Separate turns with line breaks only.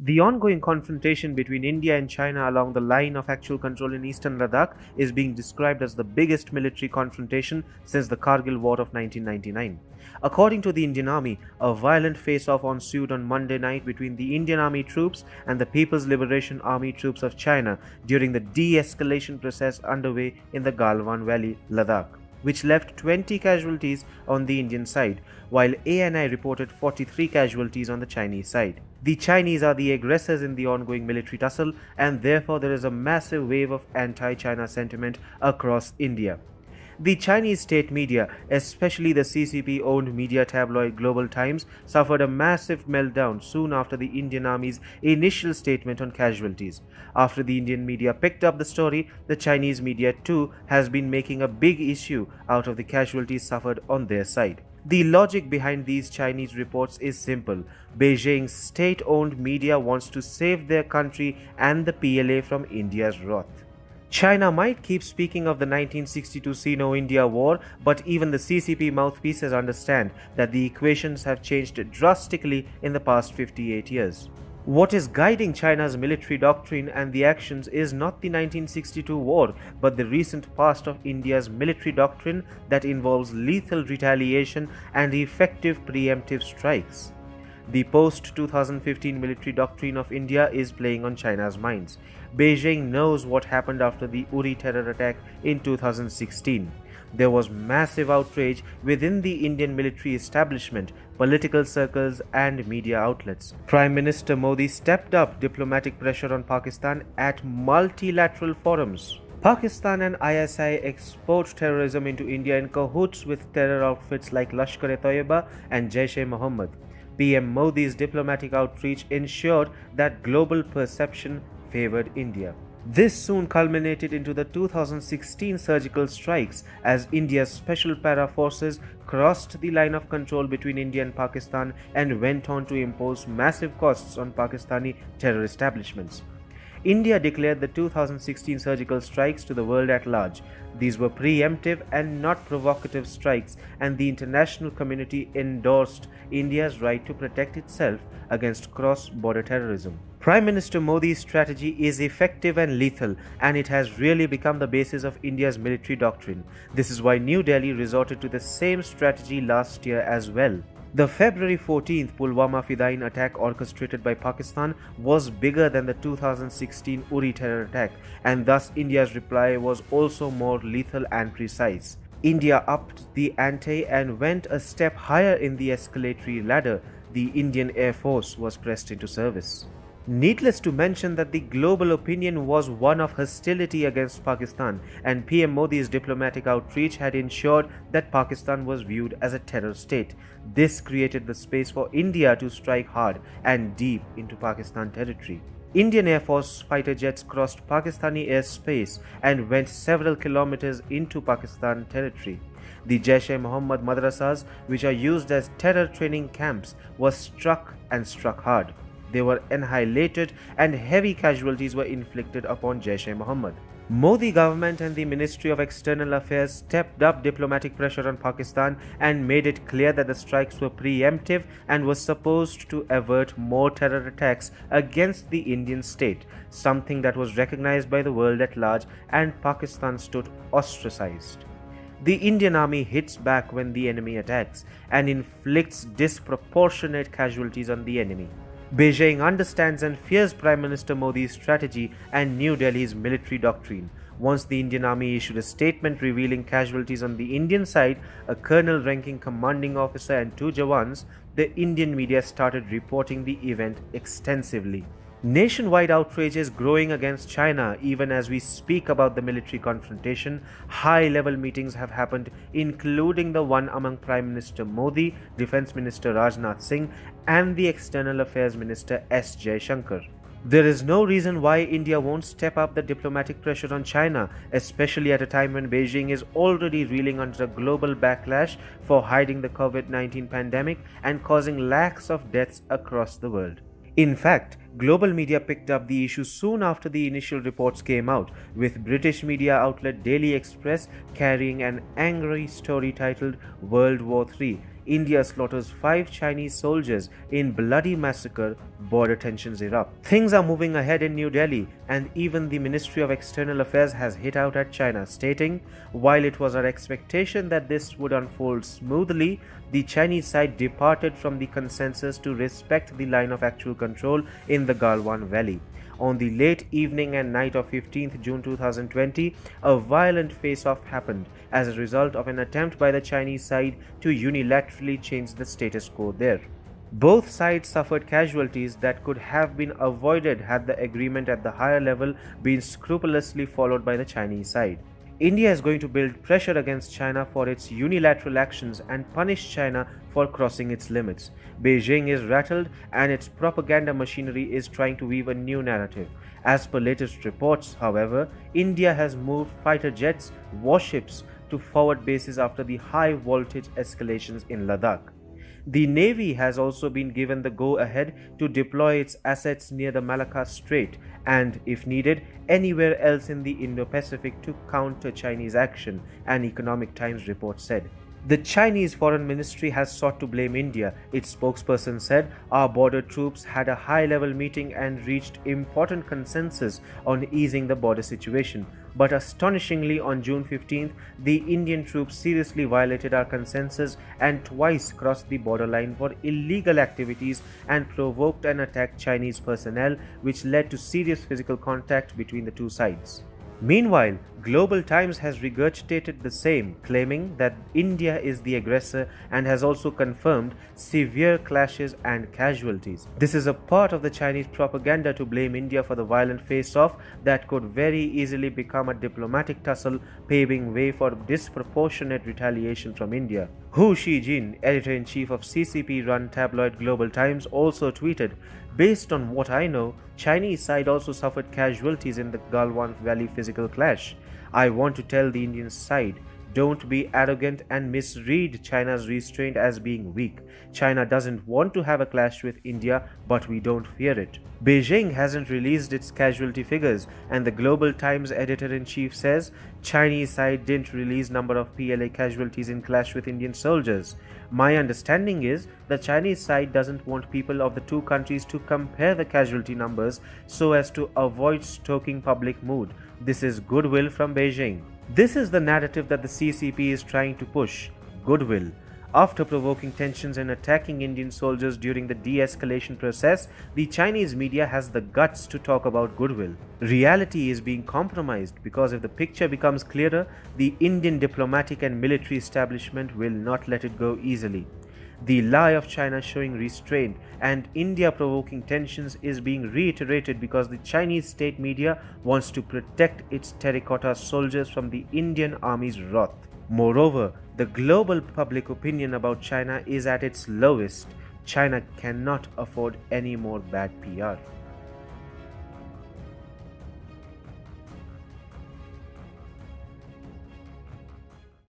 The ongoing confrontation between India and China along the line of actual control in eastern Ladakh is being described as the biggest military confrontation since the Kargil War of 1999. According to the Indian Army, a violent face-off ensued on Monday night between the Indian Army troops and the People's Liberation Army troops of China during the de-escalation process underway in the Galwan Valley, Ladakh, which left 20 casualties on the Indian side, while ANI reported 43 casualties on the Chinese side. The Chinese are the aggressors in the ongoing military tussle, and therefore there is a massive wave of anti-China sentiment across India. The Chinese state media, especially the CCP-owned media tabloid Global Times, suffered a massive meltdown soon after the Indian Army's initial statement on casualties. After the Indian media picked up the story, the Chinese media too has been making a big issue out of the casualties suffered on their side. The logic behind these Chinese reports is simple. Beijing's state-owned media wants to save their country and the PLA from India's wrath. China might keep speaking of the 1962 Sino-India War, but even the CCP mouthpieces understand that the equations have changed drastically in the past 58 years. What is guiding China's military doctrine and the actions is not the 1962 war, but the recent past of India's military doctrine that involves lethal retaliation and effective preemptive strikes. The post-2015 military doctrine of India is playing on China's minds. Beijing knows what happened after the Uri terror attack in 2016. There was massive outrage within the Indian military establishment, political circles and media outlets. Prime Minister Modi stepped up diplomatic pressure on Pakistan at multilateral forums. Pakistan and ISI export terrorism into India in cahoots with terror outfits like Lashkar-e-Taiba and Jaish-e-Mohammed. PM Modi's diplomatic outreach ensured that global perception favored India. This soon culminated into the 2016 surgical strikes as India's special para forces crossed the line of control between India and Pakistan and went on to impose massive costs on Pakistani terror establishments. India declared the 2016 surgical strikes to the world at large. These were preemptive and not provocative strikes, and the international community endorsed India's right to protect itself against cross-border terrorism. Prime Minister Modi's strategy is effective and lethal, and it has really become the basis of India's military doctrine. This is why New Delhi resorted to the same strategy last year as well. The February 14th Pulwama Fidain attack orchestrated by Pakistan was bigger than the 2016 Uri terror attack, and thus India's reply was also more lethal and precise. India upped the ante and went a step higher in the escalatory ladder. The Indian Air Force was pressed into service. Needless to mention that the global opinion was one of hostility against Pakistan, and PM Modi's diplomatic outreach had ensured that Pakistan was viewed as a terror state. This created the space for India to strike hard and deep into Pakistan territory. Indian Air Force fighter jets crossed Pakistani airspace and went several kilometers into Pakistan territory. The Jaish-e-Mohammed madrasas, which are used as terror training camps, were struck and struck hard. They were annihilated and heavy casualties were inflicted upon Jaish-e-Mohammed. Modi government and the Ministry of External Affairs stepped up diplomatic pressure on Pakistan and made it clear that the strikes were preemptive and were supposed to avert more terror attacks against the Indian state, something that was recognized by the world at large, and Pakistan stood ostracized. The Indian Army hits back when the enemy attacks and inflicts disproportionate casualties on the enemy. Beijing understands and fears Prime Minister Modi's strategy and New Delhi's military doctrine. Once the Indian Army issued a statement revealing casualties on the Indian side, a colonel-ranking commanding officer and 2 Jawans, the Indian media started reporting the event extensively. Nationwide outrage is growing against China even as we speak about the military confrontation. High-level meetings have happened, including the one among Prime Minister Modi, Defence Minister Rajnath Singh and the External Affairs Minister S. Jaishankar. There is no reason why India won't step up the diplomatic pressure on China, especially at a time when Beijing is already reeling under a global backlash for hiding the COVID-19 pandemic and causing lakhs of deaths across the world. In fact, global media picked up the issue soon after the initial reports came out, with British media outlet Daily Express carrying an angry story titled World War III, India slaughters 5 Chinese soldiers in bloody massacre, border tensions erupt. Things are moving ahead in New Delhi, and even the Ministry of External Affairs has hit out at China, stating, while it was our expectation that this would unfold smoothly, the Chinese side departed from the consensus to respect the line of actual control in the Galwan Valley. On the late evening and night of 15th June 2020, a violent face-off happened as a result of an attempt by the Chinese side to unilaterally change the status quo there. Both sides suffered casualties that could have been avoided had the agreement at the higher level been scrupulously followed by the Chinese side. India is going to build pressure against China for its unilateral actions and punish China for crossing its limits. Beijing is rattled and its propaganda machinery is trying to weave a new narrative. As per latest reports, however, India has moved fighter jets, warships to forward bases after the high voltage escalations in Ladakh. The Navy has also been given the go-ahead to deploy its assets near the Malacca Strait and, if needed, anywhere else in the Indo-Pacific to counter Chinese action, an Economic Times report said. The Chinese Foreign Ministry has sought to blame India. Its spokesperson said, "Our border troops had a high-level meeting and reached important consensus on easing the border situation. But astonishingly, on June 15th, the Indian troops seriously violated our consensus and twice crossed the borderline for illegal activities and provoked and attacked Chinese personnel, which led to serious physical contact between the two sides." Meanwhile, Global Times has regurgitated the same, claiming that India is the aggressor and has also confirmed severe clashes and casualties. This is a part of the Chinese propaganda to blame India for the violent face-off that could very easily become a diplomatic tussle, paving way for disproportionate retaliation from India. Hu Shijin, editor-in-chief of CCP-run tabloid Global Times, also tweeted, "Based on what I know, Chinese side also suffered casualties in the Galwan Valley physical clash. I want to tell the Indian side, don't be arrogant and misread China's restraint as being weak. China doesn't want to have a clash with India, but we don't fear it." Beijing hasn't released its casualty figures, and the Global Times editor-in-chief says Chinese side didn't release number of PLA casualties in clash with Indian soldiers. My understanding is the Chinese side doesn't want people of the two countries to compare the casualty numbers so as to avoid stoking public mood. This is goodwill from Beijing. This is the narrative that the CCP is trying to push. Goodwill. After provoking tensions and attacking Indian soldiers during the de-escalation process, the Chinese media has the guts to talk about goodwill. Reality is being compromised because if the picture becomes clearer, the Indian diplomatic and military establishment will not let it go easily. The lie of China showing restraint and India provoking tensions is being reiterated because the Chinese state media wants to protect its terracotta soldiers from the Indian army's wrath. Moreover, the global public opinion about China is at its lowest. China cannot afford any more bad PR.